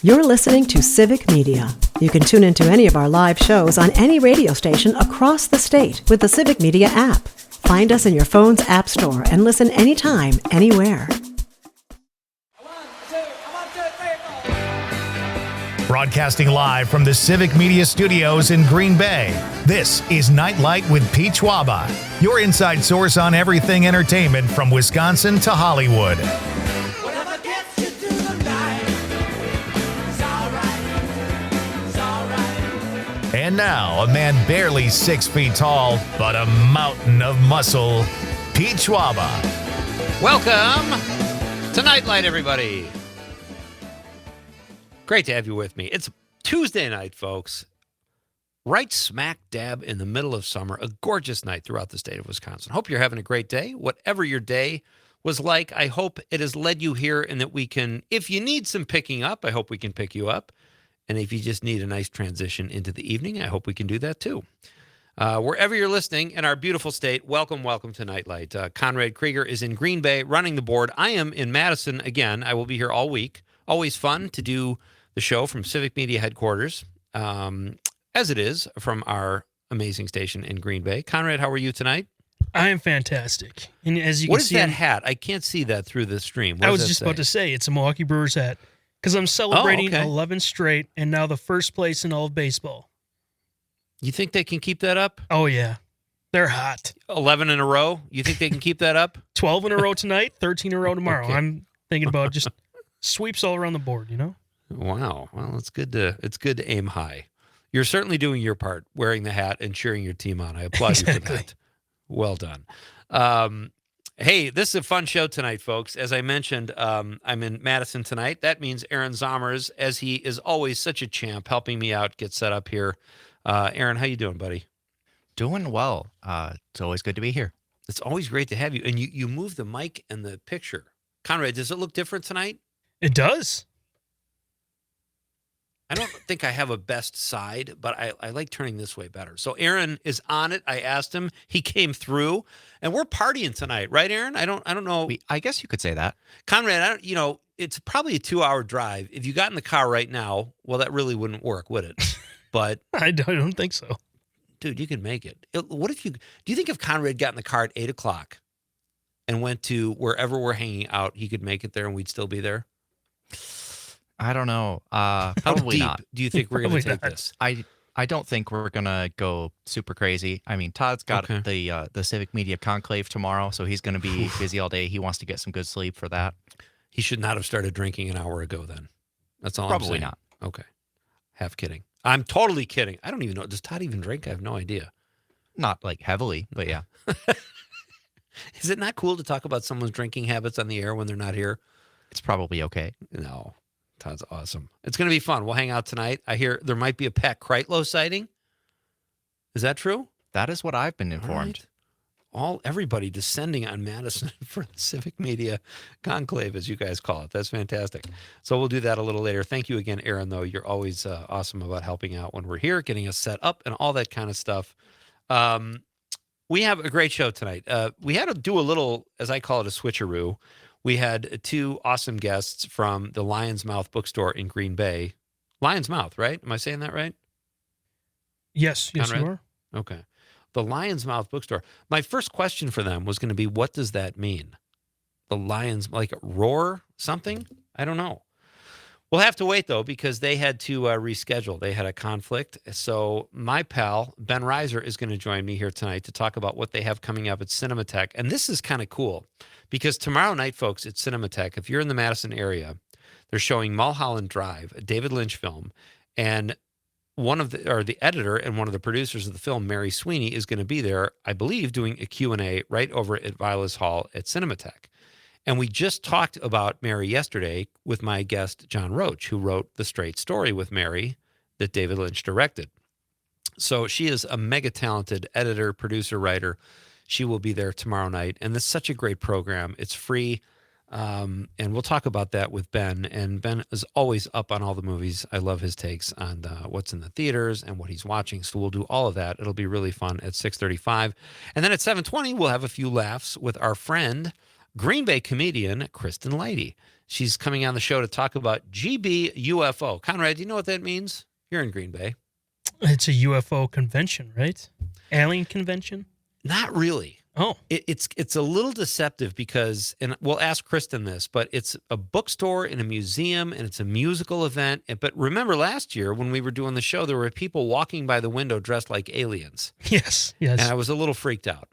You're listening to Civic Media. You can tune into any of our live shows on any radio station across the state with the Civic Media app. Find us in your phone's app store and listen anytime, anywhere. Broadcasting live from the Civic Media Studios in Green Bay, this is Nite Lite with Pete Schwaba, your inside source on everything entertainment from Wisconsin to Hollywood. And now, a man barely 6 feet tall, but a mountain of muscle, Pete Schwaba. Welcome to Nite Lite, everybody. Great to have you with me. It's Tuesday night, folks. Right smack dab in the middle of summer, a gorgeous night throughout the state of Wisconsin. Hope you're having a great day. Whatever your day was like, I hope it has led you here and that we can, if you need some picking up, I hope we can pick you up. And if you just need a nice transition into the evening, I hope we can do that too. Wherever you're listening in our beautiful state, welcome to Nite Lite. Conrad Krieger is in Green Bay running the board. I am in Madison again. I will be here all week. Always fun to do the show from Civic Media headquarters, as it is from our amazing station in Green Bay. Conrad, how are you tonight? I am fantastic. And as you can see, what is that hat? I can't see that through the stream. I was just about to say, it's a Milwaukee Brewers hat. Because I'm celebrating 11 straight and now the first place in all of baseball. You think they can keep that up? Oh, yeah. They're hot. 11 in a row? You think they can keep that up? 12 in a row tonight, 13 in a row tomorrow. Okay. I'm thinking about just sweeps all around the board, you know? Wow. Well, it's good to aim high. You're certainly doing your part, wearing the hat and cheering your team on. I applaud you for that. Well done. Hey, this is a fun show tonight, folks. As I mentioned, I'm in Madison tonight. That means Aaron Zommers, as he is always such a champ, helping me out, get set up here. Aaron, how you doing, buddy? Doing well. It's always good to be here. It's always great to have you. And you move the mic and the picture. Conrad, does it look different tonight? It does. I don't think I have a best side, but I like turning this way better. So Aaron is on it. I asked him. He came through, and we're partying tonight, right, Aaron? I don't know. I guess you could say that. Conrad, it's probably a 2-hour drive. If you got in the car right now, well, that really wouldn't work, would it? But I don't think so. Dude, you can make it. Do you think if Conrad got in the car at 8:00 and went to wherever we're hanging out, he could make it there and we'd still be there? I don't know. How Probably deep not. do you think we're going to take this? I don't think we're gonna go super crazy. I mean, Todd's got the Civic Media Conclave tomorrow, so he's gonna be busy all day. He wants to get some good sleep for that. He should not have started drinking an hour ago then. That's all I'm saying. Probably not. Okay. Half kidding. I'm totally kidding. I don't even know. Does Todd even drink? I have no idea. Not like heavily, but yeah. Is it not cool to talk about someone's drinking habits on the air when they're not here? It's probably okay. No. Todd's awesome. It's going to be fun. We'll hang out tonight. I hear there might be a Pat Kreitlow sighting. Is that true? That is what I've been informed. Everybody descending on Madison for the Civic Media Conclave, as you guys call it. That's fantastic. So we'll do that a little later. Thank you again, Aaron, though. You're always awesome about helping out when we're here, getting us set up and all that kind of stuff. We have a great show tonight. We had to do a little, as I call it, a switcheroo. We had two awesome guests from the Lion's Mouth bookstore in Green Bay. Lion's Mouth, right? Am I saying that right? Yes, Conrad? you are. Okay. The Lion's Mouth bookstore. My first question for them was going to be, what does that mean? The Lion's, like roar something? I don't know. We'll have to wait, though, because they had to reschedule. They had a conflict. So my pal, Ben Reiser, is going to join me here tonight to talk about what they have coming up at Cinematheque. And this is kind of cool because tomorrow night, folks, at Cinematheque, if you're in the Madison area, they're showing Mulholland Drive, a David Lynch film. And the editor and one of the producers of the film, Mary Sweeney, is going to be there, I believe, doing a Q&A right over at Vilas Hall at Cinematheque. And we just talked about Mary yesterday with my guest, John Roach, who wrote The Straight Story with Mary that David Lynch directed. So she is a mega talented editor, producer, writer. She will be there tomorrow night. And it's such a great program. It's free. And we'll talk about that with Ben. And Ben is always up on all the movies. I love his takes on what's in the theaters and what he's watching. So we'll do all of that. It'll be really fun at 6:35. And then at 7:20, we'll have a few laughs with our friend, Green Bay comedian Kristen Leidy. She's coming on the show to talk about GB UFO. Conrad, do you know what that means? You're in Green Bay. It's a UFO convention, right? Alien convention? Not really. Oh. It's a little deceptive because, and we'll ask Kristen this, but it's a bookstore and a museum and it's a musical event. But remember last year when we were doing the show, there were people walking by the window dressed like aliens. Yes. And I was a little freaked out.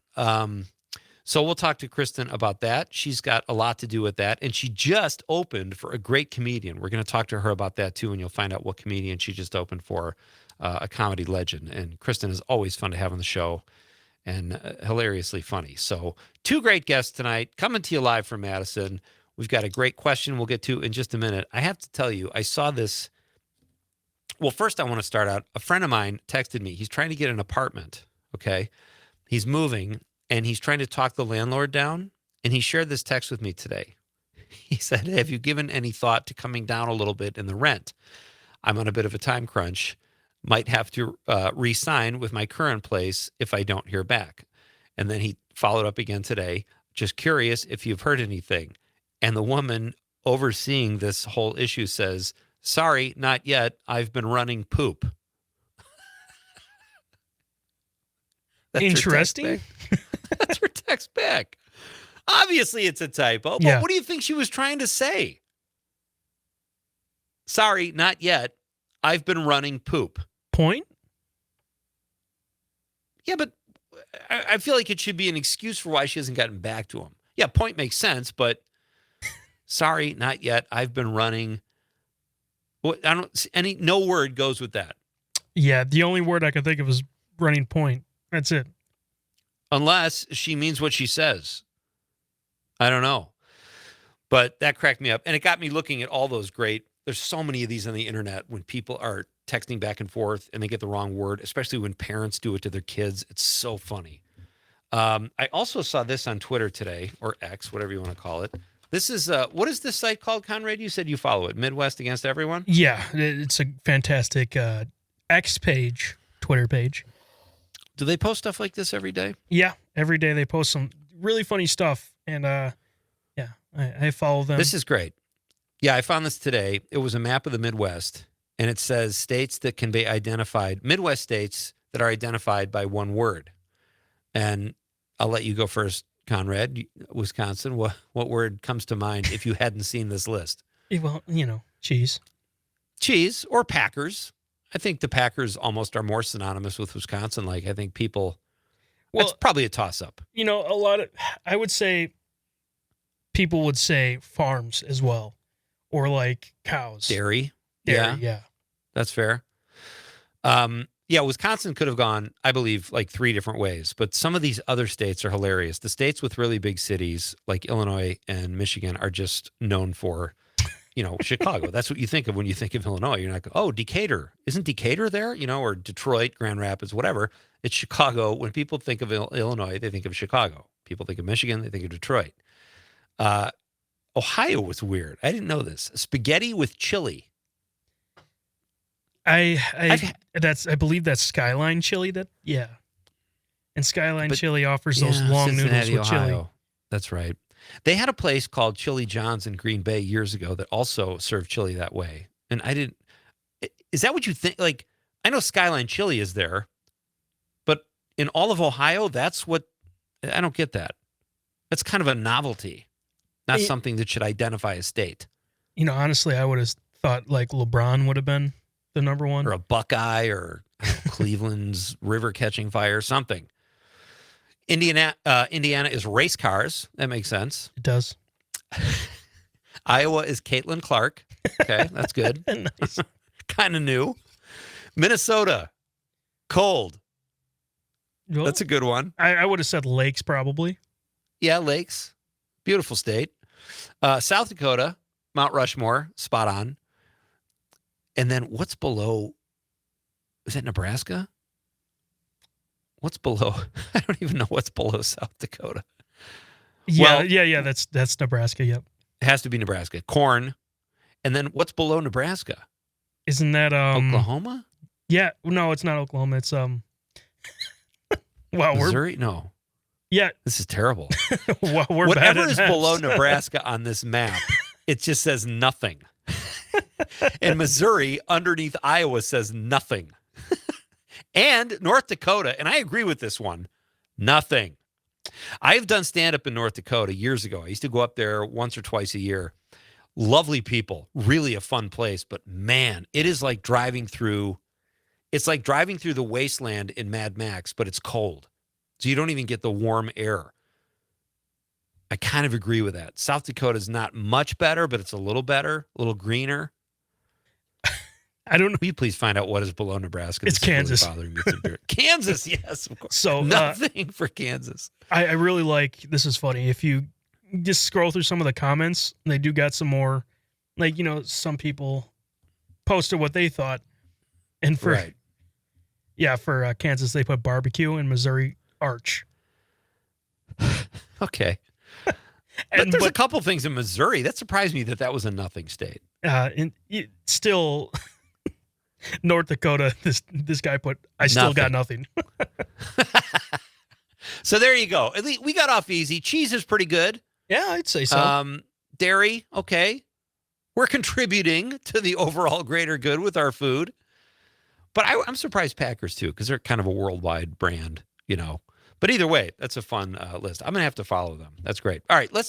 So we'll talk to Kristen about that. She's got a lot to do with that. And she just opened for a great comedian. We're going to talk to her about that too. And you'll find out what comedian she just opened for, a comedy legend. And Kristen is always fun to have on the show and hilariously funny. So 2 great guests tonight coming to you live from Madison. We've got a great question we'll get to in just a minute. I have to tell you, I saw this. Well, first I want to start out. A friend of mine texted me. He's trying to get an apartment. Okay. He's moving. And he's trying to talk the landlord down, and he shared this text with me today. He said, have you given any thought to coming down a little bit in the rent? I'm on a bit of a time crunch. Might have to re-sign with my current place if I don't hear back. And then he followed up again today, just curious if you've heard anything. And the woman overseeing this whole issue says, sorry, not yet. I've been running poop. Interesting. That's her text back. Obviously, it's a typo, but what do you think she was trying to say? Sorry, not yet. I've been running poop. Point? Yeah, but I feel like it should be an excuse for why she hasn't gotten back to him. Yeah, point makes sense, but sorry, not yet. I've been running. Well, no word goes with that. Yeah, the only word I could think of is running point. That's it. Unless she means what she says. I don't know. But that cracked me up. And it got me looking at all those great, there's so many of these on the internet when people are texting back and forth and they get the wrong word, especially when parents do it to their kids. It's so funny. I also saw this on Twitter today, or X, whatever you want to call it. This is, what is this site called, Conrad? You said you follow it. Midwest Against Everyone? Yeah, it's a fantastic X page, Twitter page. Do they post stuff like this every day? Yeah, every day they post some really funny stuff. And I follow them. This is great. Yeah, I found this today. It was a map of the Midwest, and it says states that can be identified, Midwest states that are identified by one word. And I'll let you go first, Conrad. Wisconsin, what word comes to mind if you hadn't seen this list? Well, cheese. Cheese or Packers. I think the Packers almost are more synonymous with Wisconsin. Like, I think people, it's probably a toss-up. I would say people would say farms as well, or like cows. Dairy. Yeah. That's fair. Wisconsin could have gone, I believe, like 3 different ways, but some of these other states are hilarious. The states with really big cities like Illinois and Michigan are just known for, Chicago. That's what you think of when you think of Illinois. You're not, Decatur. Isn't Decatur there? Or Detroit, Grand Rapids, whatever. It's Chicago. When people think of Illinois, they think of Chicago. People think of Michigan, they think of Detroit. Ohio was weird. I didn't know this. Spaghetti with chili. I believe that's Skyline chili. And Skyline chili offers those long noodles with Ohio. chili. That's right. They had a place called Chili John's in Green Bay years ago that also served chili that way. And is that what you think? Like, I know Skyline chili is there, but in all of Ohio, I don't get that. That's kind of a novelty, not something that should identify a state. Honestly, I would have thought like LeBron would have been the number one. Or a Buckeye or Cleveland's river catching fire, something. Indiana is race cars. That makes sense. It does. Iowa is Caitlin Clark. Okay, that's good. Nice. Kind of new. Minnesota, cold. Well, that's a good one. I would have said lakes probably. Yeah, lakes. Beautiful state. South Dakota, Mount Rushmore, spot on. And then what's below? Is that Nebraska? What's below? I don't even know what's below South Dakota. Yeah. That's Nebraska. Yep. It has to be Nebraska. Corn. And then what's below Nebraska? Isn't that Oklahoma? Yeah. No, it's not Oklahoma. It's Missouri? No. Yeah. This is terrible. We're Whatever bad is below Nebraska on this map it just says nothing. And Missouri underneath Iowa says nothing. And North Dakota, and I agree with this one, nothing. I've done stand-up in North Dakota years ago. I used to go up there once or twice a year. Lovely people, really a fun place, but man, it is like driving through the wasteland in Mad Max, but it's cold. So you don't even get the warm air. I kind of agree with that. South Dakota is not much better, but it's a little better, a little greener. I don't know. Will you please find out what is below Nebraska? It's Kansas. Really bothering me. Kansas, yes, of course. So nothing for Kansas. I really like, this is funny. If you just scroll through some of the comments, they do got some more, like, some people posted what they thought. And for, for Kansas, they put barbecue, and Missouri, arch. Okay. But there's a couple things in Missouri. That surprised me that was a nothing state. Still, North Dakota, this guy put, I still got nothing. So there you go. At least we got off easy. Cheese is pretty good. Yeah, I'd say so. Dairy, okay. We're contributing to the overall greater good with our food. But I'm surprised Packers, too, because they're kind of a worldwide brand, But either way, that's a fun list. I'm going to have to follow them. That's great. All right, I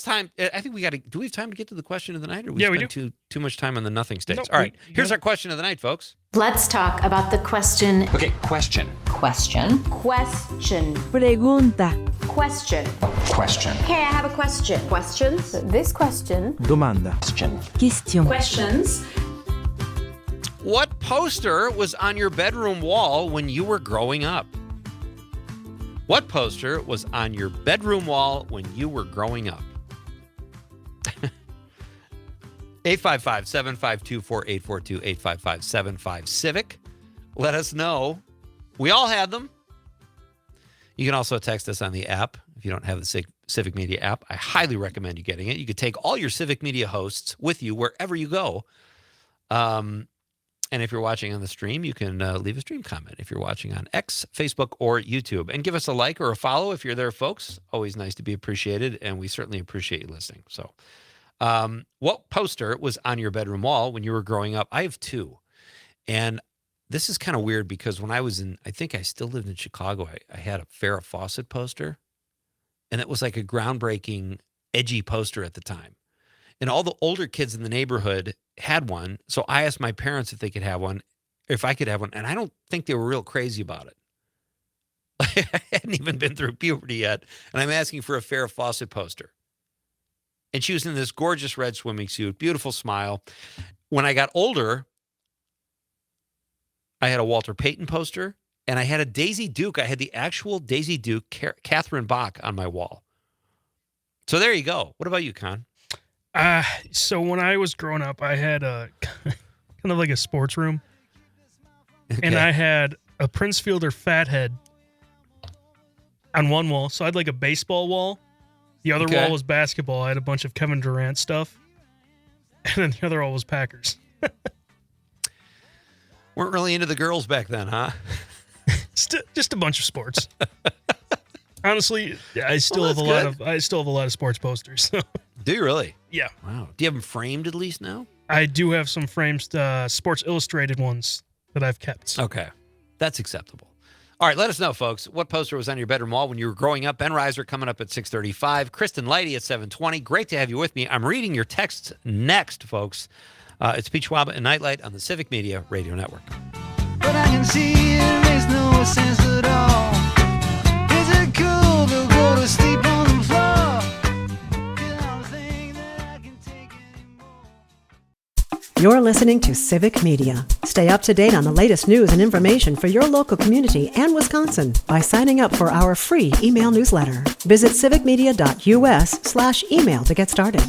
think we got to, do we have time to get to the question of the night? Or we spend too much time on the nothing states? Nope, all right, here's our question of the night, folks. Let's talk about the question. Okay, question. Question. Question. Pregunta. Question. Question. Hey, I have a question. Questions? This question. Domanda. Question. Questions. What poster was on your bedroom wall when you were growing up? What poster was on your bedroom wall when you were growing up? 855-752-4842, 855-75-CIVIC. Let us know. We all had them. You can also text us on the app. If you don't have the Civic Media app, I highly recommend you getting it. You could take all your Civic Media hosts with you wherever you go. And if you're watching on the stream, you can leave a stream comment if you're watching on X, Facebook, or YouTube. And give us a like or a follow if you're there, folks. Always nice to be appreciated, and we certainly appreciate you listening. So what poster was on your bedroom wall when you were growing up? I have two. And this is kind of weird because when I was I think I still lived in Chicago, I had a Farrah Fawcett poster. And it was like a groundbreaking, edgy poster at the time. And all the older kids in the neighborhood had one. So I asked my parents if they could have one, if I could have one. And I don't think they were real crazy about it. I hadn't even been through puberty yet. And I'm asking for a Farrah Fawcett poster. And she was in this gorgeous red swimming suit, beautiful smile. When I got older, I had a Walter Payton poster. And I had a Daisy Duke. I had the actual Daisy Duke, Catherine Bach, on my wall. So there you go. What about you, Con? So when I was growing up, I had a kind of like a sports room, and I had a Prince Fielder Fathead on one wall. So I had like a baseball wall. The other wall was basketball. I had a bunch of Kevin Durant stuff, and then the other wall was Packers. Weren't really into the girls back then, huh? Just a bunch of sports. Honestly, I still have a lot of sports posters. So. Do you really? Yeah. Wow. Do you have them framed at least now? I do have some framed Sports Illustrated ones that I've kept. Okay. That's acceptable. All right, let us know, folks. What poster was on your bedroom wall when you were growing up? Ben Reiser coming up at 6:35. Kristen Leidy at 7:20. Great to have you with me. I'm reading your texts next, folks. It's Pete Schwaba and Nite Lite on the Civic Media Radio Network. But I can see it makes no sense at all. Is it cool to go to sleep on the floor? You don't think that I can take anymore. You're listening to Civic Media. Stay up to date on the latest news and information for your local community and Wisconsin by signing up for our free email newsletter. Visit civicmedia.us/email to get started.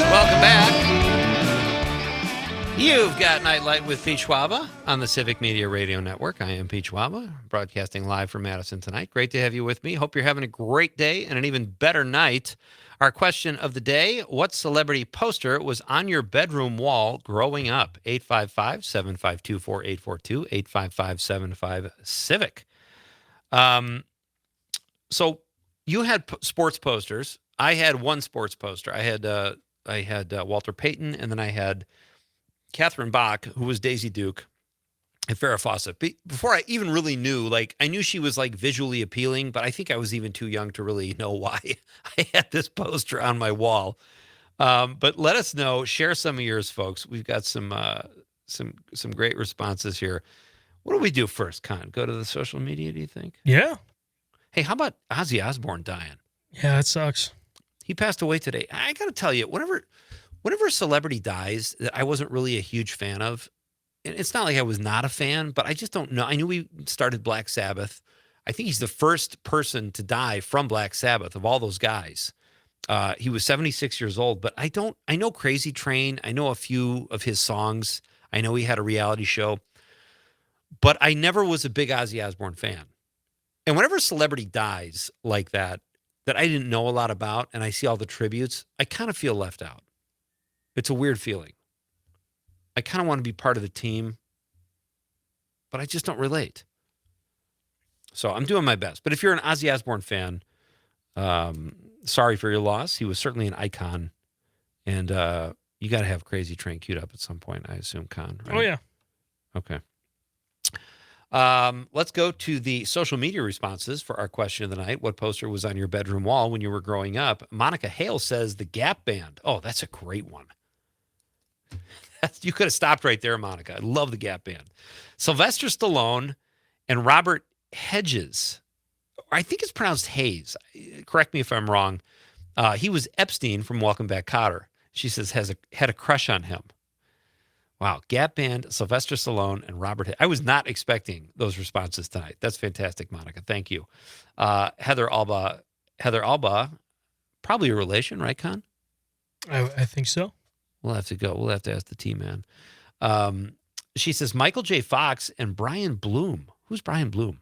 Welcome back. You've got Nite Lite with Pete Schwaba on the Civic Media Radio Network. I am Pete Schwaba, broadcasting live from Madison tonight. Great to have you with me. Hope you're having a great day and an even better night. Our question of the day, what celebrity poster was on your bedroom wall growing up? 855-752-4842, 855-75-CIVIC. So you had sports posters. I had one sports poster. I had Walter Payton, and then I had Catherine Bach, who was Daisy Duke, and Farrah Fawcett. Before I even really knew, I knew she was visually appealing, but I think I was even too young to really know why I had this poster on my wall. But let us know. Share some of yours, folks. We've got some great responses here. What do we do first, Con? Go to the social media, do you think? Yeah. Hey, how about Ozzy Osbourne dying? Yeah, it sucks. He passed away today. I got to tell you, whenever a celebrity dies that I wasn't really a huge fan of, and it's not like I was not a fan, but I just don't know. I knew he started Black Sabbath. I think he's the first person to die from Black Sabbath of all those guys. He was 76 years old, but I know Crazy Train. I know a few of his songs. I know he had a reality show, but I never was a big Ozzy Osbourne fan. And whenever a celebrity dies like that I didn't know a lot about, and I see all the tributes, I kind of feel left out. It's a weird feeling. I kind of want to be part of the team, but I just don't relate. So I'm doing my best. But if you're an Ozzy Osbourne fan, sorry for your loss. He was certainly an icon. And you got to have Crazy Train queued up at some point, I assume, Con. Right? Oh, yeah. Okay. Let's go to the social media responses for our question of the night. What poster was on your bedroom wall when you were growing up? Monica Hale says the Gap Band. Oh, that's a great one. You could have stopped right there, Monica. I love the Gap Band. Sylvester Stallone and Robert Hedges. I think it's pronounced Hayes. Correct me if I'm wrong. He was Epstein from Welcome Back, Kotter. She says had a crush on him. Wow. Gap Band, Sylvester Stallone, and Robert Hedges. I was not expecting those responses tonight. That's fantastic, Monica. Thank you. Heather Alba, probably a relation, right, Con? I think so. We'll have to go. We'll have to ask the team, man. She says Michael J. Fox and Brian Bloom. Who's Brian Bloom?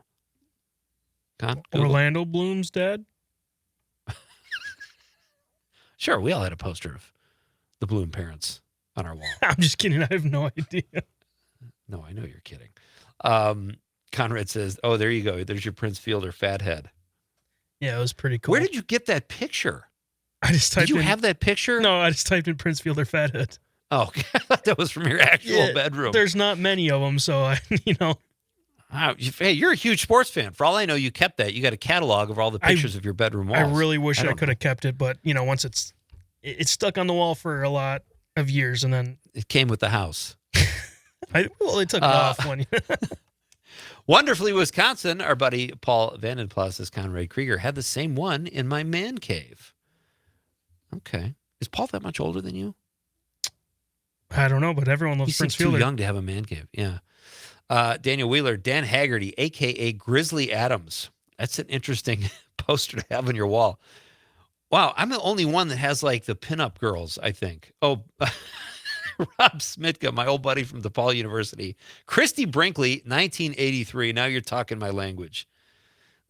Con? Orlando Bloom's dad? Sure, we all had a poster of the Bloom parents on our wall. I'm just kidding. I have no idea. No, I know you're kidding. Conrad says, oh, there you go. There's your Prince Fielder fathead. Yeah, it was pretty cool. Where did you get that picture? I just typed Did you have that picture? No, I just typed in Prince Fielder fathead. Oh, that was from your actual bedroom. There's not many of them, so Hey, you're a huge sports fan. For all I know, you kept that. You got a catalog of all the pictures of your bedroom walls. I really wish I could have kept it, but once it's stuck on the wall for a lot of years, and then it came with the house. They took it off when. Wonderfully, Wisconsin, our buddy Paul Vandenplas says Conrad Krieger had the same one in my man cave. Okay, is Paul that much older than you? I don't know, but everyone loves Prince Fielder. He's too young to have a man cave. Yeah. Daniel Wheeler, Dan Haggerty, a.k.a. Grizzly Adams. That's an interesting poster to have on your wall. Wow, I'm the only one that has the pinup girls, I think. Oh, Rob Smitka, my old buddy from DePaul University. Christy Brinkley, 1983. Now you're talking my language.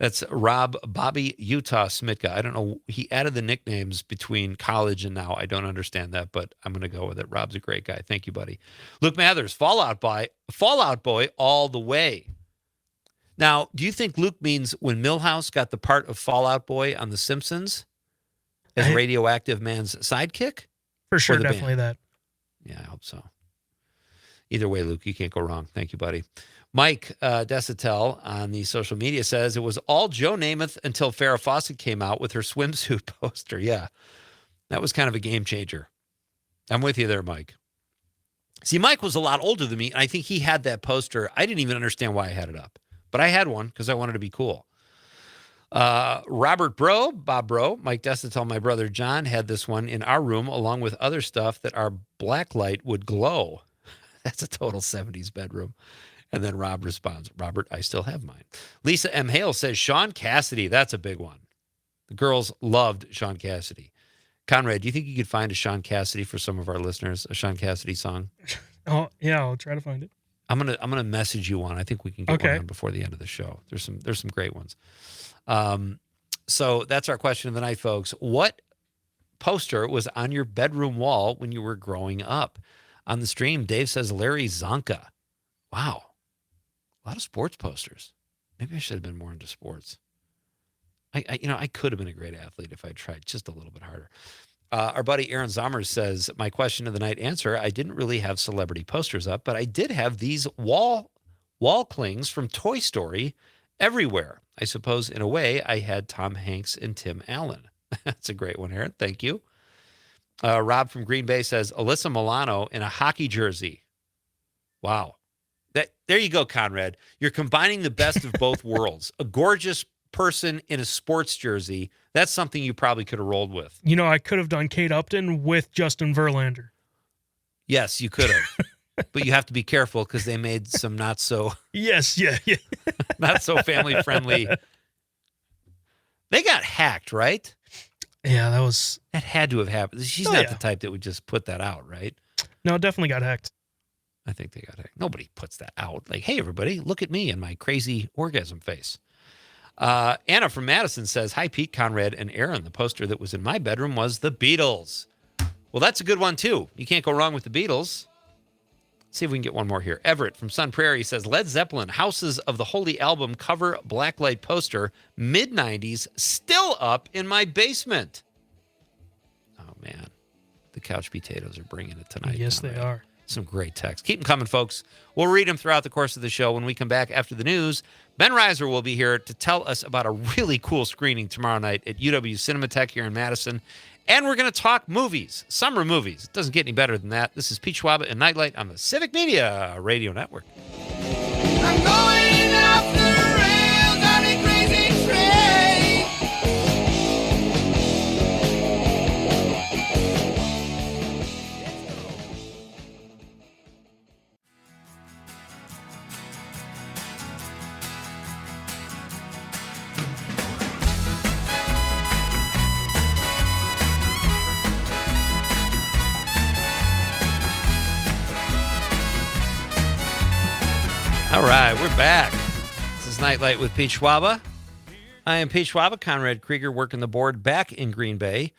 That's Rob Bobby Utah Smitka. I don't know. He added the nicknames between college and now. I don't understand that, but I'm going to go with it. Rob's a great guy. Thank you, buddy. Luke Mathers, Fallout Boy all the way. Now, do you think Luke means when Milhouse got the part of Fallout Boy on The Simpsons as Radioactive Man's sidekick? For sure, definitely that. Yeah, I hope so. Either way, Luke, you can't go wrong. Thank you, buddy. Mike Desitel on the social media says it was all Joe Namath until Farrah Fawcett came out with her swimsuit poster. Yeah, that was kind of a game changer. I'm with you there, Mike. See, Mike was a lot older than me, and I think he had that poster. I didn't even understand why I had it up, but I had one because I wanted to be cool. Robert Bro, Bob Bro, Mike Desitel, my brother John, had this one in our room along with other stuff that our black light would glow. That's a total 70s bedroom. And then Rob responds, Robert, I still have mine. Lisa M. Hale says, Sean Cassidy. That's a big one. The girls loved Sean Cassidy. Conrad, do you think you could find a Sean Cassidy for some of our listeners, a Sean Cassidy song? Oh, yeah, I'll try to find it. I'm gonna message you one. I think we can get Okay. one on before the end of the show. There's some great ones. So that's our question of the night, folks. What poster was on your bedroom wall when you were growing up? On the stream, Dave says Larry Zonka. Wow, a lot of sports posters. Maybe I should have been more into sports. I could have been a great athlete if I tried just a little bit harder. Our buddy Aaron Zommers says, my question of the night answer, I didn't really have celebrity posters up, but I did have these wall clings from Toy Story everywhere. I suppose in a way I had Tom Hanks and Tim Allen. That's a great one, Aaron. Thank you. Rob from Green Bay says, Alyssa Milano in a hockey jersey. Wow. There you go, Conrad. You're combining the best of both worlds. A gorgeous person in a sports jersey. That's something you probably could have rolled with. You know, I could have done Kate Upton with Justin Verlander. Yes, you could have. But you have to be careful because they made some not so Yes, yeah. not so family friendly. They got hacked, right? Yeah, That had to have happened. She's not the type that would just put that out, right? No, it definitely got hacked. I think they got hacked. Nobody puts that out. Like, hey, everybody, look at me and my crazy orgasm face. Anna from Madison says, hi, Pete, Conrad, and Aaron. The poster that was in my bedroom was the Beatles. Well, that's a good one, too. You can't go wrong with the Beatles. Let's see if we can get one more here. Everett from Sun Prairie says, Led Zeppelin, Houses of the Holy Album cover blacklight poster, mid-90s, still up in my basement. Oh, man. The couch potatoes are bringing it tonight. Yes, Conrad. they are. Some great text. Keep them coming, folks. We'll read them throughout the course of the show. When we come back after the news, Ben Reiser will be here to tell us about a really cool screening tomorrow night at UW Cinematheque here in Madison. And we're going to talk movies, summer movies. It doesn't get any better than that. This is Pete Schwaba and Nite Lite on the Civic Media Radio Network. I'm going off the rails on a crazy train. All right, we're back. This is Nite Lite with Pete Schwaba. I am Pete Schwaba, Conrad Krieger working the board back in Green Bay.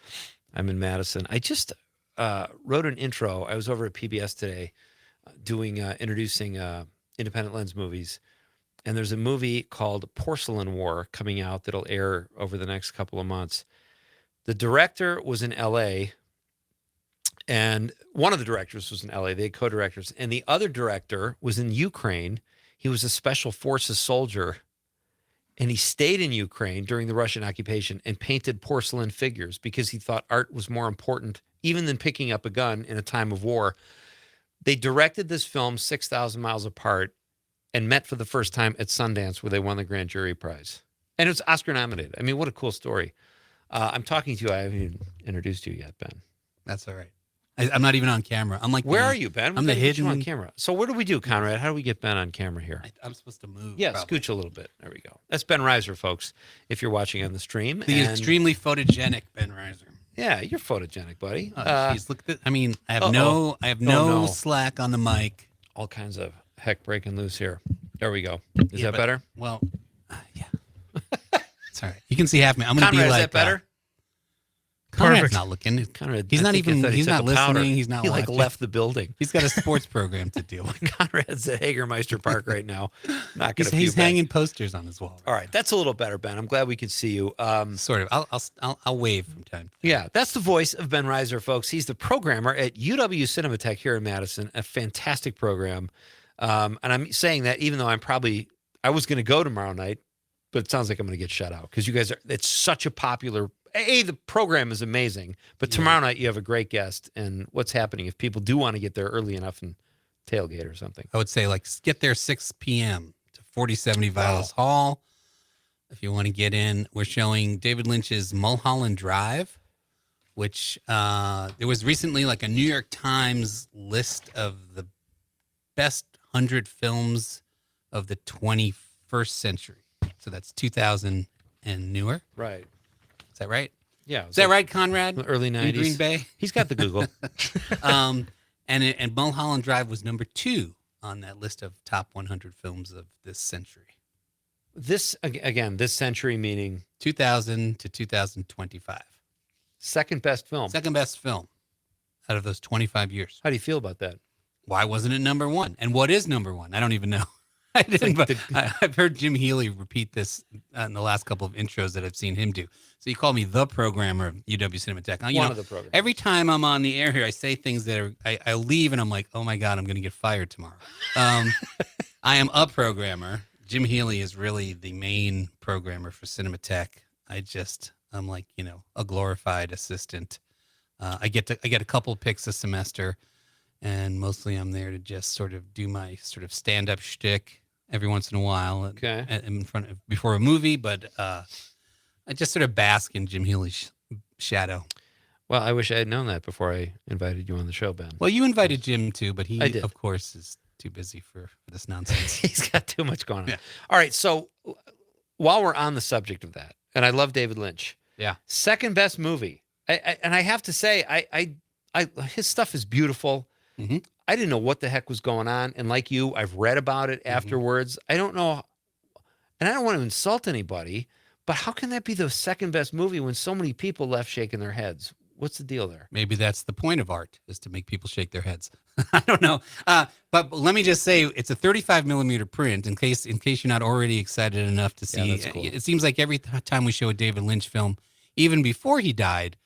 I'm in Madison. I just wrote an intro. I was over at PBS today introducing independent lens movies. And there's a movie called Porcelain War coming out that'll air over the next couple of months. The director was in L.A., and one of the directors was in L.A., they had co-directors, and the other director was in Ukraine. He was a special forces soldier, and he stayed in Ukraine during the Russian occupation and painted porcelain figures because he thought art was more important even than picking up a gun in a time of war. They directed this film 6,000 miles apart and met for the first time at Sundance, where they won the Grand Jury Prize. And it was Oscar nominated. I mean, what a cool story. I'm talking to you. I haven't even introduced you yet, Ben. That's all right. I'm not even on camera. I'm like, where are you, Ben? I'm the hidden on camera. So what do we do, Conrad? How do we get Ben on camera here? I'm supposed to move. Yeah, probably. scooch a little bit. There we go. That's Ben Reiser, folks, if you're watching on the stream. The extremely photogenic Ben Reiser. Yeah, you're photogenic, buddy. Oh, jeez, look at that. I mean, I have no slack on the mic. All kinds of heck breaking loose here. There we go. Is that better? Well, yeah. It's all right. You can see half me. I'm going to be like, is that better? Conrad's not looking. Conrad, he's not even. He's not listening. He's not. He watching. left the building. He's got a sports program to deal with. Conrad's at Hagermeister Park right now. Not going to. He's hanging posters on his wall. All right, that's a little better, Ben. I'm glad we could see you. Sort of. I'll wave from time to time. Yeah, that's the voice of Ben Reiser, folks. He's the programmer at UW Cinematheque here in Madison. A fantastic program. And I'm saying that even though I was going to go tomorrow night, but it sounds like I'm going to get shut out because you guys it's such a popular. The program is amazing, but tomorrow night you have a great guest. And what's happening if people do want to get there early enough and tailgate or something? I would say get there 6 p.m. to 4070 Vilas Hall. If you want to get in, we're showing David Lynch's Mulholland Drive, which there was recently a New York Times list of the best 100 films of the 21st century. So that's 2000 and newer. Right. Is that right? Yeah. Is that right, Conrad? The early 90s. In Green Bay? He's got the Google. And Mulholland Drive was number 2 on that list of top 100 films of this century. This century meaning 2000 to 2025. second best film. Second best film out of those 25 years. How do you feel about that? Why wasn't it number 1? And what is number 1? I don't even know. I didn't, but I've heard Jim Healy repeat this in the last couple of intros that I've seen him do. So you call me the programmer of UW Cinematheque. One of the programmers. Every time I'm on the air here, I say things that I leave and I'm like, oh my God, I'm going to get fired tomorrow. I am a programmer. Jim Healy is really the main programmer for Cinematheque. I'm like, a glorified assistant. I get a couple of picks a semester, and mostly I'm there to just sort of do my sort of stand-up shtick every once in a while, before a movie. But I just sort of bask in Jim Healy's shadow. Well, I wish I had known that before I invited you on the show, Ben. Well, you invited Jim too, but he, of course, is too busy for this nonsense. He's got too much going on. Yeah. All right, so while we're on the subject of that, and I love David Lynch. Yeah. Second best movie. And I have to say, his stuff is beautiful. Mm-hmm. I didn't know what the heck was going on. And like you, I've read about it afterwards. I don't know. And I don't want to insult anybody, but how can that be the second best movie when so many people left shaking their heads? What's the deal there? Maybe that's the point of art, is to make people shake their heads. I don't know. But let me just say, it's a 35 millimeter print in case you're not already excited enough to see. Yeah, that's cool. It seems like every time we show a David Lynch film, even before he died,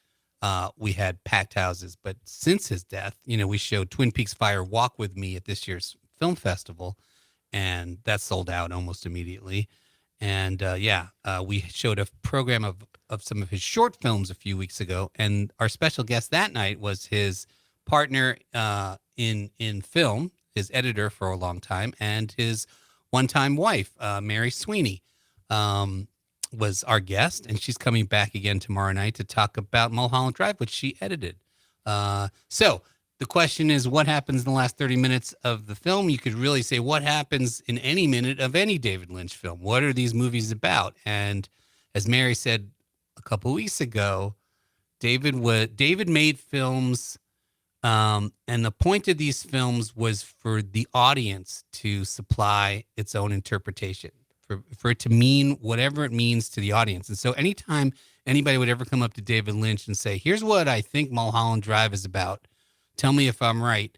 we had packed houses. But since his death, we showed Twin Peaks Fire Walk With Me at this year's film festival, and that sold out almost immediately. And we showed a program of some of his short films a few weeks ago, and our special guest that night was his partner in film, his editor for a long time, and his one-time wife, Mary Sweeney, was our guest, and she's coming back again tomorrow night to talk about Mulholland Drive, which she edited. So the question is, what happens in the last 30 minutes of the film? You could really say, what happens in any minute of any David Lynch film? What are these movies about? And as Mary said a couple weeks ago, David made films, and the point of these films was for the audience to supply its own interpretation, for it to mean whatever it means to the audience. And so anytime anybody would ever come up to David Lynch and say, here's what I think Mulholland Drive is about, tell me if I'm right,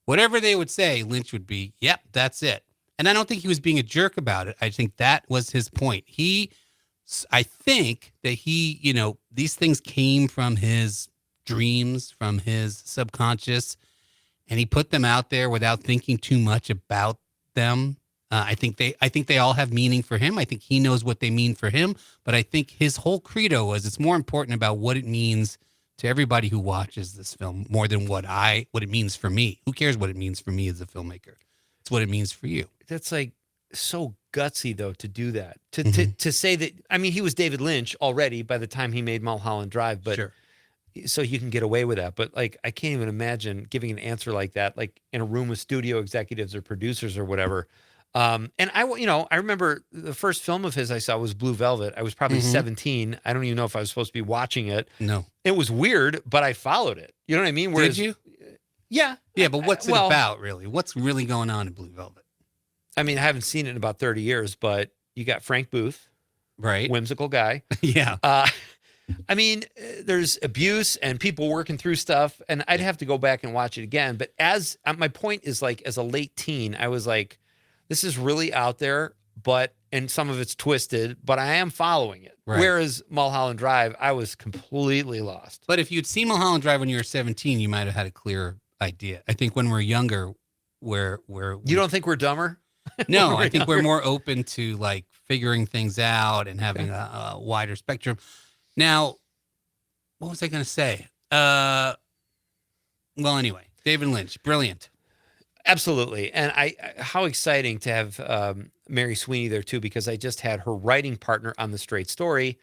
whatever they would say, Lynch would be, yep, that's it. And I don't think he was being a jerk about it. I think that was his point. I think that these things came from his dreams, from his subconscious, and he put them out there without thinking too much about them. I think they all have meaning for him. I think he knows what they mean for him, but I think his whole credo was, it's more important about what it means to everybody who watches this film more than what it means for me. Who cares what it means for me as a filmmaker? It's what it means for you. That's like so gutsy though, to do that, to say that. I mean, he was David Lynch already by the time he made Mulholland Drive, but Sure. So you can get away with that. But like, I can't even imagine giving an answer like that, like in a room with studio executives or producers or whatever. And I remember the first film of his I saw was Blue Velvet. I was probably 17. I don't even know if I was supposed to be watching it. No, it was weird, but I followed it. You know what I mean? Did you? Yeah. Yeah, but what's it about, really? What's really going on in Blue Velvet? I mean, I haven't seen it in about 30 years, but you got Frank Booth, right? Whimsical guy. Yeah. I mean, there's abuse and people working through stuff, and I'd have to go back and watch it again. But my point is, like, as a late teen, I was like, this is really out there, and some of it's twisted, but I am following it. Right. Whereas Mulholland Drive, I was completely lost. But if you'd seen Mulholland Drive when you were 17, you might have had a clear idea. I think when we're younger, you don't think we're dumber? No, I think we're more open to like figuring things out and having a wider spectrum. Now, what was I going to say? Well, anyway, David Lynch, brilliant. Absolutely. And how exciting to have Mary Sweeney there too, because I just had her writing partner on The Straight Story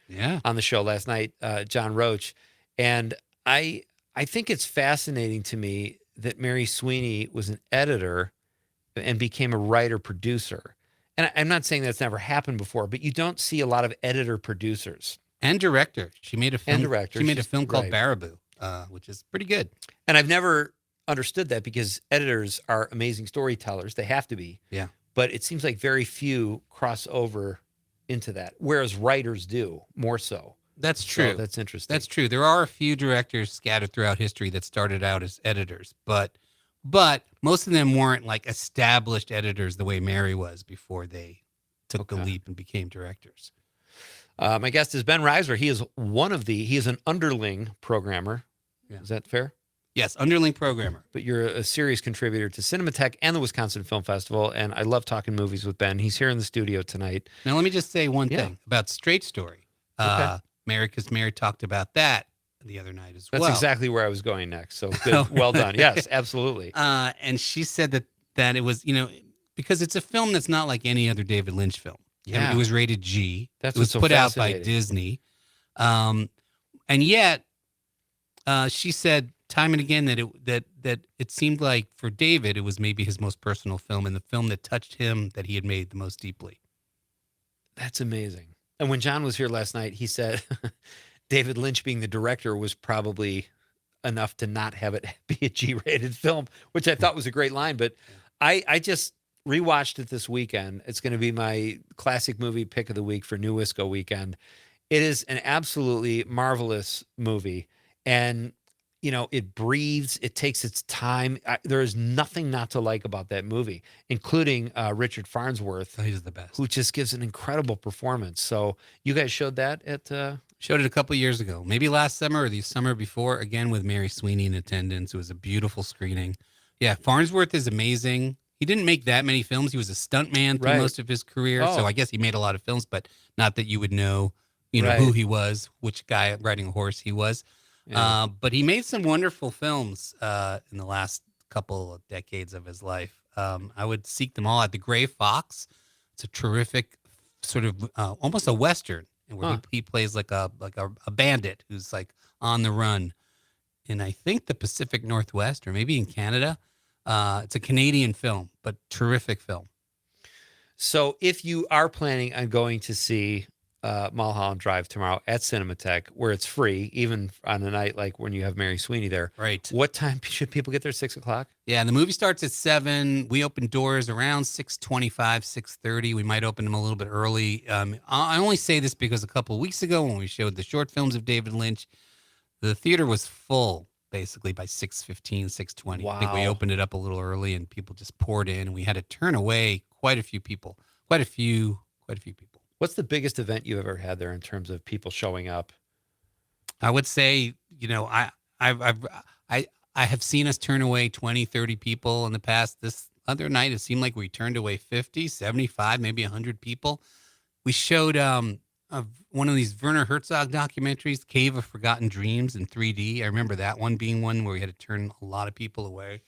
on the show last night, John Roach. And I think it's fascinating to me that Mary Sweeney was an editor and became a writer-producer. And I'm not saying that's never happened before, but you don't see a lot of editor-producers. And director. She made a film. And director. She made a film called Baraboo, which is pretty good. And I've never understood that because editors are amazing storytellers. They have to be. Yeah. But it seems like very few cross over into that, whereas writers do more so. That's true. So that's interesting. That's true. There are a few directors scattered throughout history that started out as editors, but most of them weren't like established editors the way Mary was before they took the leap and became directors. My guest is Ben Reiser. He is an underling programmer. Yeah. Is that fair? Yes, underling programmer. But you're a serious contributor to Cinematheque and the Wisconsin Film Festival, and I love talking movies with Ben. He's here in the studio tonight. Now, let me just say one thing about Straight Story. Mary, because Mary talked about that the other night as well. That's exactly where I was going next. So good. Well done. Yes, absolutely. And she said that it was, because it's a film that's not like any other David Lynch film. Yeah. It was rated G. That's it was what's so put out by fascinating. Disney. And yet, she said time and again that it seemed like for David, it was maybe his most personal film and the film that touched him that he had made the most deeply. That's amazing. And when John was here last night, he said David Lynch being the director was probably enough to not have it be a G-rated film, which I thought was a great line. But I just rewatched it this weekend. It's going to be my classic movie pick of the week for New Wisco weekend. It is an absolutely marvelous movie. And, it breathes. It takes its time. There is nothing not to like about that movie, including Richard Farnsworth. He's the best. Who just gives an incredible performance. So you guys showed that at... Showed it a couple years ago, maybe last summer or the summer before, again with Mary Sweeney in attendance. It was a beautiful screening. Yeah, Farnsworth is amazing. He didn't make that many films. He was a stuntman through most of his career. So I guess he made a lot of films, but not that you would know, who he was, which guy riding a horse he was. Yeah. But he made some wonderful films in the last couple of decades of his life. I would seek them all out. The Gray Fox. It's a terrific sort of almost a Western. Where he plays like a bandit who's like on the run in, I think, the Pacific Northwest or maybe in Canada. It's a Canadian film, but terrific film. So if you are planning on going to see Mulholland Drive tomorrow at Cinematheque, where it's free, even on a night like when you have Mary Sweeney there, right? What time should people get there? 6 o'clock? Yeah, and the movie starts at 7. We open doors around 6:25, 6:30. We might open them a little bit early. I only say this because a couple of weeks ago when we showed the short films of David Lynch, the theater was full basically by 6:15, 6:20. Wow. I think we opened it up a little early and people just poured in, and we had to turn away quite a few people. Quite a few people. What's the biggest event you've ever had there in terms of people showing up? I would say, I have seen us turn away 20, 30 people in the past. This other night, it seemed like we turned away 50, 75, maybe 100 people. We showed one of these Werner Herzog documentaries, Cave of Forgotten Dreams in 3D. I remember that one being one where we had to turn a lot of people away.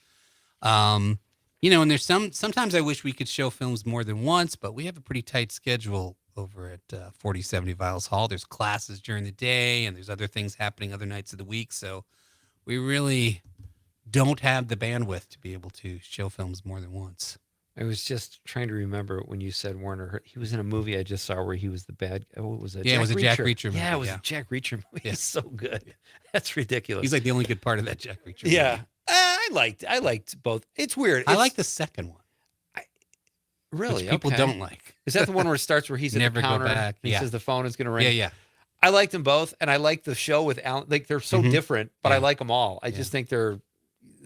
And there's sometimes I wish we could show films more than once, but we have a pretty tight schedule over at 4070 Viles Hall. There's classes during the day and there's other things happening other nights of the week. So we really don't have the bandwidth to be able to show films more than once. I was just trying to remember when you said Werner. He was in a movie I just saw where he was the bad. What was it? Yeah, it was a Jack Reacher movie. Yeah, it was a Jack Reacher movie. Yeah. He's so good. That's ridiculous. He's like the only good part of that Jack Reacher movie. Yeah. I liked both. It's weird. I like the second one. Really? Which people don't like. Is that the one where it starts where he's at Never the counter go back. and he says the phone is going to ring? Yeah. I liked them both, and I like the show with Alan. Like they're so different, but I like them all. I just think the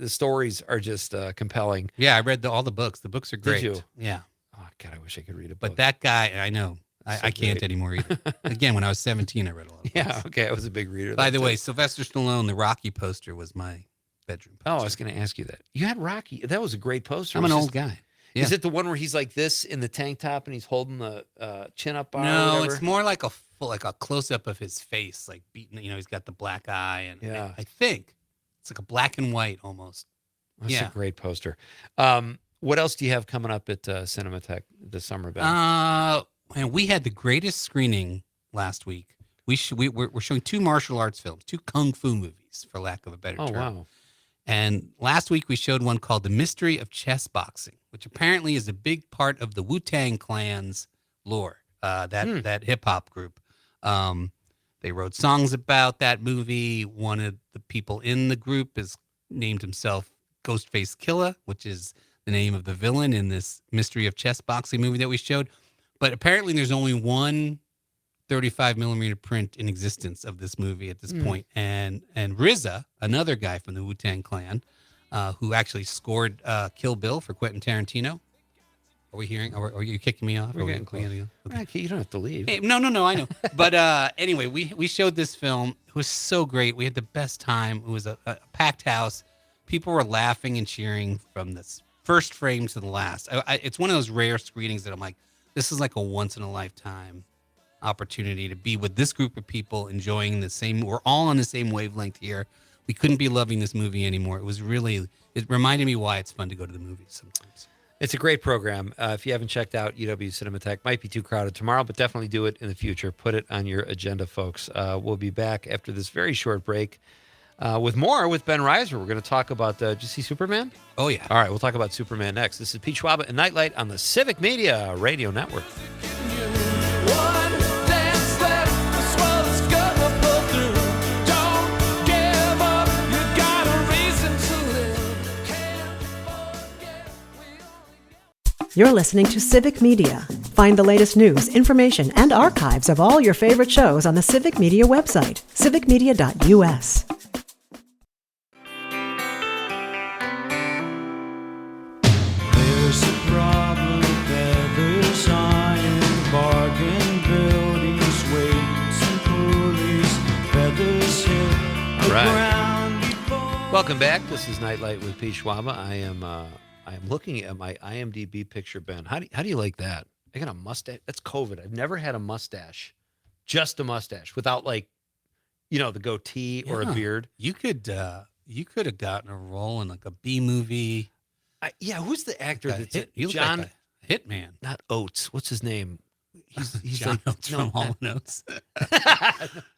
stories are just compelling. Yeah, I read all the books. The books are great. Did you? Yeah. Oh God, I wish I could read a book. But that guy, I know. I can't anymore either. Again, when I was 17, I read a lot of books. Yeah, okay. I was a big reader. By the way, Sylvester Stallone, the Rocky poster was my bedroom poster. Oh, I was going to ask you that. You had Rocky. That was a great poster. I'm an old guy. Yeah. Is it the one where he's like this in the tank top and he's holding the chin-up bar? No, it's more like a close-up of his face, like beaten. He's got the black eye, and I think it's like a black and white almost. That's a great poster. What else do you have coming up at Cinematheque this summer, Ben? And we had the greatest screening last week. We're showing 2 martial arts films, 2 kung fu movies, for lack of a better term. Wow. And last week we showed one called The Mystery of Chess Boxing, which apparently is a big part of the Wu-Tang Clan's lore, that hip-hop group. They wrote songs about that movie. One of the people in the group is named himself Ghostface Killer, which is the name of the villain in this Mystery of Chess boxing movie that we showed. But apparently there's only one 35 millimeter print in existence of this movie at this point. And RZA, another guy from the Wu-Tang Clan, who actually scored Kill Bill for Quentin Tarantino. Are we hearing? Are you kicking me off? We're getting close. Okay. You don't have to leave. Hey, no, I know. But anyway, we showed this film. It was so great. We had the best time. It was a packed house. People were laughing and cheering from this first frame to the last. It's one of those rare screenings that I'm like, this is like a once in a lifetime opportunity to be with this group of people enjoying the same. We're all on the same wavelength here. We couldn't be loving this movie anymore. It reminded me why it's fun to go to the movies sometimes. It's a great program. If you haven't checked out UW Cinematheque, might be too crowded tomorrow, but definitely do it in the future. Put it on your agenda, folks. We'll be back after this very short break with more with Ben Reiser. We're going to talk about, did you see Superman? Oh, yeah. All right, we'll talk about Superman next. This is Pete Schwaba and Nite Lite on the Civic Media Radio Network. You're listening to Civic Media. Find the latest news, information, and archives of all your favorite shows on the Civic Media website, civicmedia.us. There's a problem, feathers, iron, bargain, buildings, weights, and pulleys, feathers hit the ground before. Welcome back. This is Nite Lite with Pete Schwaba. I am looking at my IMDb picture, Ben. How do you like that? I got a mustache. That's COVID. I've never had a mustache, just a mustache, without the goatee or a beard. You could have gotten a role in like a B movie. Who's the actor that's John like Hitman? Not Oates. What's his name? He's John like Oates from Hall & Oates.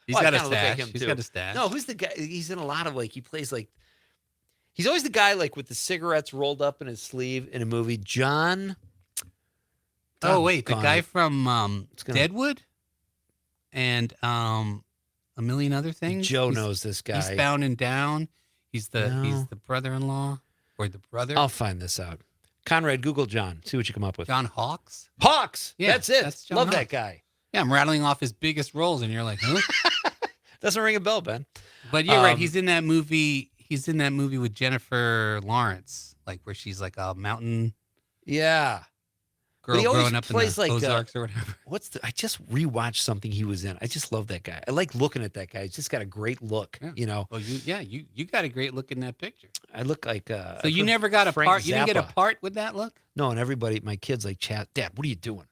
He's Well, got I a kinda look like stash. him, He's too. got a stash. No, who's the guy? He's in a lot of he plays he's always the guy with the cigarettes rolled up in his sleeve in a movie. John. Oh wait, the guy it. from Deadwood and a million other things. Joe knows this guy. Eastbound and Down. He's the brother-in-law or the brother. I'll find this out. Conrad, Google John. See what you come up with. John Hawkes. Hawks. Yeah, That's it. that's John Love Hawkes. that guy. Yeah, I'm rattling off his biggest roles, and you're like, huh? Doesn't ring a bell, Ben. But you're right. He's in that movie. He's in that movie with Jennifer Lawrence, where she's like a mountain Yeah. girl He always growing up in plays the Ozarks or whatever. I just rewatched something he was in. I just love that guy. I like looking at that guy. He's just got a great look. Yeah. Well, you got a great look in that picture. I look like. So you never got a Frank part. You didn't get a Zappa. part with that look. No, and everybody, my kids chat. Dad, what are you doing?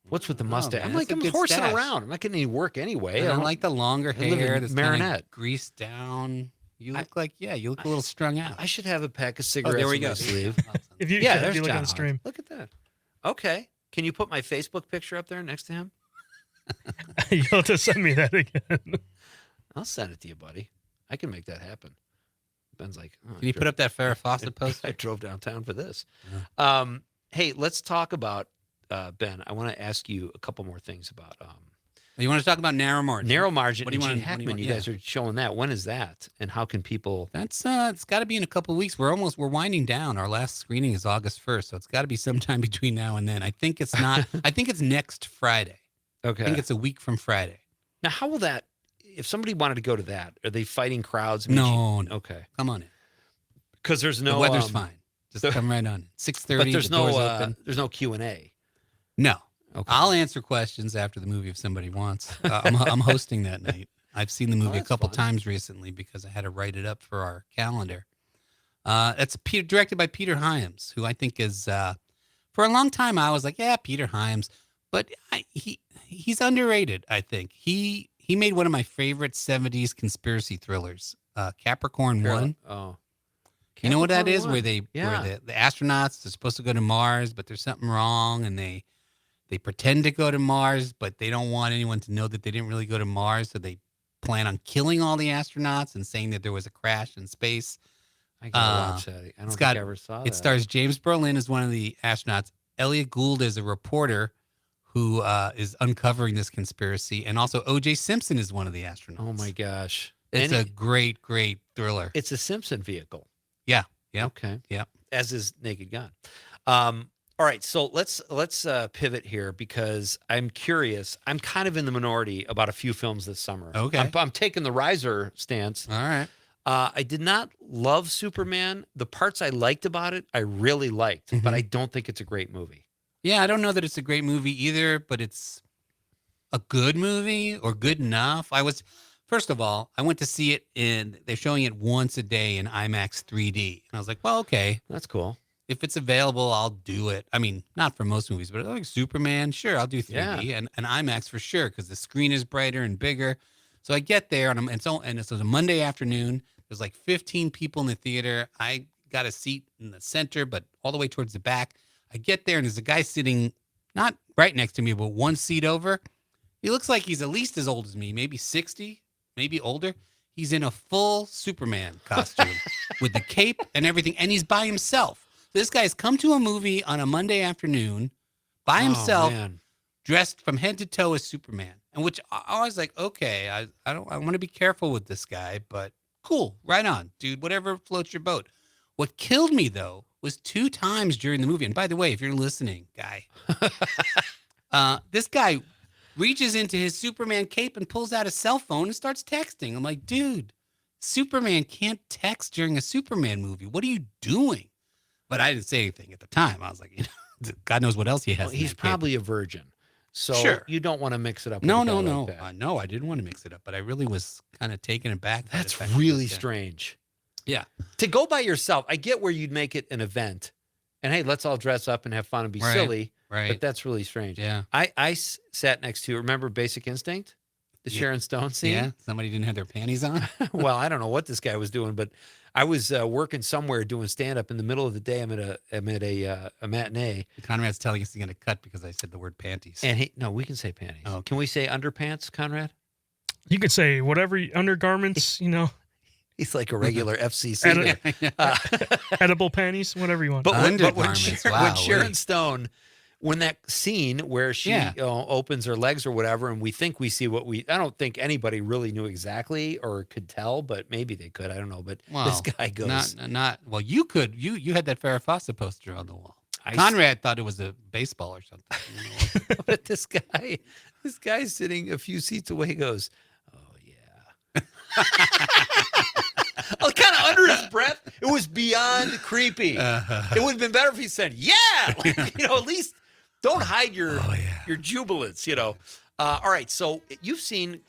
What's with the mustache? man, I'm like, that's a I'm good horsing stash. around. I'm not getting any work anyway. And I like the longer I live in hair that's Marinette. kind of greased down. You look you look a little strung out. I should have a pack of cigarettes there we in go. my sleeve. If you, Yeah, if there's you look John on stream, Look at that. Okay. Can you put my Facebook picture up there next to him? you'll have to send me that again. I'll send it to you, buddy. I can make that happen. Ben's like, oh, Can you put up that Farrah Fawcett poster? I drove downtown for this. Yeah. Hey, let's talk about Ben. I want to ask you a couple more things about You want to talk about Narrow Margin? Narrow Margin. What do you and want? Gene Hackman. You guys are showing that. When is that? And how can people? That's it's got to be in a couple of weeks. We're winding down. Our last screening is August 1st, so it's got to be sometime between now and then. I think it's not. I think it's next Friday. Okay. I think it's a week from Friday. Now, how will that? If somebody wanted to go to that, are they fighting crowds? No. Okay. Come on in. Because there's no The weather's fine. Just come right on in. 6:30. But there's the doors no open. there's no Q&A. No. Okay. I'll answer questions after the movie if somebody wants. I'm hosting that night. I've seen the movie a that's couple fun. times recently because I had to write it up for our calendar. It's directed by Peter Hyams, who I think is, for a long time I was like, yeah, Peter Hyams, but he's underrated. I think he made one of my favorite 70s conspiracy thrillers, Capricorn 1. Oh. You know what that is? Capricorn Where 1. the astronauts are supposed to go to Mars, but there's something wrong, and they pretend to go to Mars, but they don't want anyone to know that they didn't really go to Mars, so they plan on killing all the astronauts and saying that there was a crash in space. I gotta watch that. I don't think I ever saw that. It stars James Brolin as one of the astronauts. Elliot Gould is a reporter who is uncovering this conspiracy, and also O.J. Simpson is one of the astronauts. Oh my gosh. It's a great, great thriller. It's a Simpson vehicle. Yeah. Yep. Okay. Yep. As is Naked Gun. All right, so let's pivot here because I'm curious. I'm kind of in the minority about a few films this summer. Okay. I'm taking the Reiser stance. All right. I did not love Superman. The parts I liked about it, I really liked, but I don't think it's a great movie. Yeah, I don't know that it's a great movie either, but it's a good movie or good enough. First of all, I went to see it they're showing it once a day in IMAX 3D. And I was like, well, okay. That's cool. If it's available, I'll do it. I mean, not for most movies, but like Superman, sure, I'll do 3D and IMAX for sure because the screen is brighter and bigger. So I get there and it's a Monday afternoon. There's like 15 people in the theater. I got a seat in the center, but all the way towards the back. I get there and there's a guy sitting not right next to me, but one seat over. He looks like he's at least as old as me, maybe 60, maybe older. He's in a full Superman costume with the cape and everything, and he's by himself. This guy's come to a movie on a Monday afternoon by himself, dressed from head to toe as Superman. And which I was like, okay, I want to be careful with this guy, but cool, right on, dude, whatever floats your boat. What killed me, though, was 2 times during the movie. And by the way, if you're listening, guy, this guy reaches into his Superman cape and pulls out a cell phone and starts texting. I'm like, dude, Superman can't text during a Superman movie. What are you doing? But I didn't say anything at the time. I was like, God knows what else he has. Well, he's probably a virgin. So you don't want to mix it up. No. Like No, I didn't want to mix it up, but I really was kind of taken aback. That's really strange. Yeah. To go by yourself, I get where you'd make it an event. And hey, let's all dress up and have fun and be silly. Right. But that's really strange. Yeah. I sat next to, remember Basic Instinct? The Sharon Stone scene? Yeah. Somebody didn't have their panties on. Well, I don't know what this guy was doing, but I was working somewhere doing stand-up in the middle of the day. I'm at a matinee. Conrad's telling us he's going to cut because I said the word panties. And no, we can say panties. Oh, okay. Can we say underpants, Conrad? You could say whatever undergarments, He's like a regular FCC. Edible panties, whatever you want. But when Wow, Sharon Stone, when that scene where she opens her legs or whatever, and we think we see I don't think anybody really knew exactly or could tell, but maybe they could. I don't know. But this guy goes. Well, you could. You had that Farrah Fawcett poster on the wall. Conrad thought it was a baseball or something. But this guy's sitting a few seats away goes, oh, yeah. Kind of under his breath. It was beyond creepy. It would have been better if he said, yeah. At least don't hide your jubilance, All right. So you've seen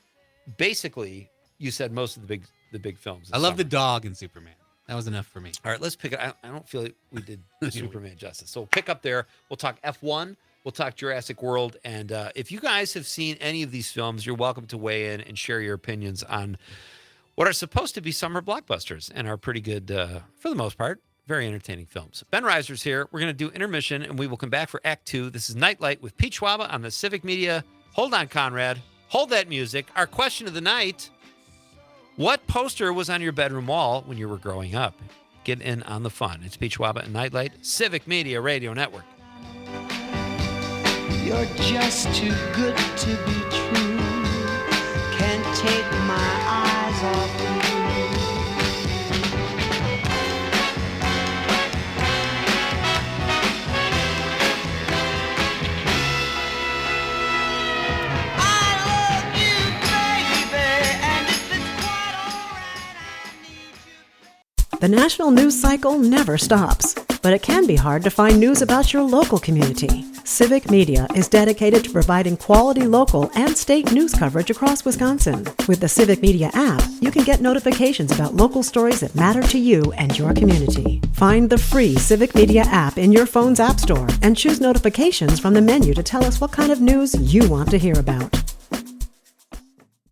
basically, you said most of the big films. I love the dog in Superman. That was enough for me. All right, let's pick it. I don't feel like we did Superman justice. So we'll pick up there. We'll talk F1. We'll talk Jurassic World. And if you guys have seen any of these films, you're welcome to weigh in and share your opinions on what are supposed to be summer blockbusters and are pretty good, for the most part, very entertaining films. Ben Reiser's here. We're going to do intermission, and we will come back for Act 2. This is Nite Lite with Pete Schwaba on the Civic Media. Hold on, Conrad. Hold that music. Our question of the night: what poster was on your bedroom wall when you were growing up? Get in on the fun. It's Pete Schwaba and Nite Lite, Civic Media Radio Network. You're just too good to be true. Can't take my eyes off you. The national news cycle never stops, but it can be hard to find news about your local community. Civic Media is dedicated to providing quality local and state news coverage across Wisconsin. With the Civic Media app, you can get notifications about local stories that matter to you and your community. Find the free Civic Media app in your phone's app store and choose notifications from the menu to tell us what kind of news you want to hear about.